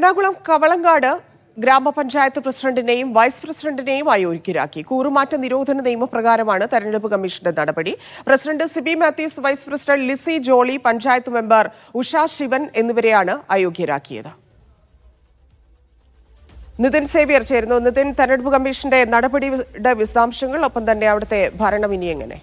എറണാകുളം കവളങ്ങാട് ഗ്രാമപഞ്ചായത്ത് പ്രസിഡന്റിനെയും വൈസ് പ്രസിഡന്റിനെയും അയോഗ്യരാക്കി. കൂറുമാറ്റ നിരോധന നിയമപ്രകാരമാണ് തെരഞ്ഞെടുപ്പ് കമ്മീഷന്റെ നടപടി. President Sibi Mathews, vice president Lissy Jolly, panchayat member Usha Sivan എന്നിവരെയാണ് അയോഗ്യരാക്കിയത്. നിതിൻ സേവ്യർ ചേരുന്നു. നിതിൻ, തെരഞ്ഞെടുപ്പ് കമ്മീഷന്റെ നടപടിയുടെ വിശദാംശങ്ങൾ, ഒപ്പം തന്നെ അവിടുത്തെ ഭരണം ഇനി എങ്ങനെ?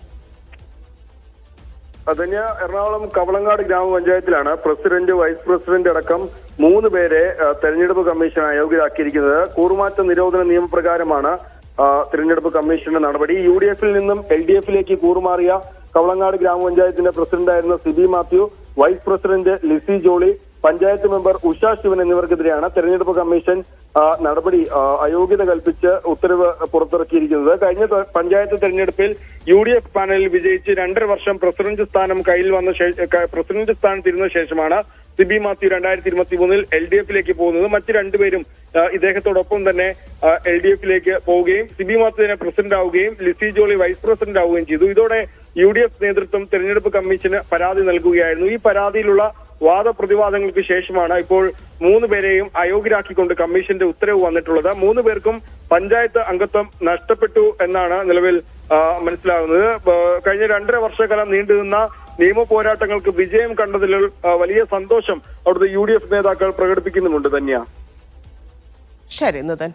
അതന്നെ, എറണാകുളം കവളങ്ങാട് ഗ്രാമപഞ്ചായത്തിലാണ് പ്രസിഡന്റ്, വൈസ് പ്രസിഡന്റ് അടക്കം 3 പേരെ തെരഞ്ഞെടുപ്പ് കമ്മീഷൻ അയോഗ്യരാക്കിയിരിക്കുന്നത്. കൂറുമാറ്റ നിരോധന നിയമപ്രകാരമാണ് തെരഞ്ഞെടുപ്പ് കമ്മീഷന്റെ നടപടി. UDF-ൽ നിന്നും LDF-ലേക്ക് കൂറുമാറിയ കവളങ്ങാട് ഗ്രാമപഞ്ചായത്തിന്റെ പ്രസിഡന്റായിരുന്ന Sibi Mathew, vice president Lissy Jolly, panchayat member Usha Shivan എന്നിവർക്കെതിരെയാണ് തെരഞ്ഞെടുപ്പ് കമ്മീഷൻ നടപടി അയോഗ്യത കൽപ്പിച്ച് ഉത്തരവ് പുറത്തിറക്കിയിരിക്കുന്നത്. കഴിഞ്ഞ പഞ്ചായത്ത് തെരഞ്ഞെടുപ്പിൽ UDF പാനലിൽ വിജയിച്ച് 2.5 വർഷം പ്രസിഡന്റ് സ്ഥാനം കയ്യിൽ വന്ന പ്രസിഡന്റ് സ്ഥാനത്തിരുന്ന ശേഷമാണ് സിബി മാത്യു 2023-ൽ LDF-ലേക്ക് പോകുന്നത്. മറ്റ് 2 പേരും ഇദ്ദേഹത്തോടൊപ്പം തന്നെ LDF-ലേക്ക് പോവുകയും സിബി മാത്യു തന്നെ പ്രസിഡന്റ് ആവുകയും ലിസി ജോളി വൈസ് പ്രസിഡന്റ് ആവുകയും ചെയ്തു. ഇതോടെ UDF നേതൃത്വം തെരഞ്ഞെടുപ്പ് കമ്മീഷന് പരാതി നൽകുകയായിരുന്നു. ഈ പരാതിയിലുള്ള വാദപ്രതിവാദങ്ങൾക്ക് ശേഷമാണ് ഇപ്പോൾ 3 പേരെയും അയോഗ്യരാക്കിക്കൊണ്ട് കമ്മീഷന്റെ ഉത്തരവ് വന്നിട്ടുള്ളത്. 3 പേർക്കും പഞ്ചായത്ത് അംഗത്വം നഷ്ടപ്പെട്ടു എന്നാണ് നിലവിൽ മനസ്സിലാകുന്നത്. കഴിഞ്ഞ 2.5 വർഷക്കാലം നീണ്ടുനിന്ന നിയമ പോരാട്ടങ്ങൾക്ക് വിജയം കണ്ടതിൽ വലിയ സന്തോഷം അവിടുത്തെ UDF നേതാക്കൾ പ്രകടിപ്പിക്കുന്നുമുണ്ട്. തന്നെയാ. ശരി നിതൻ.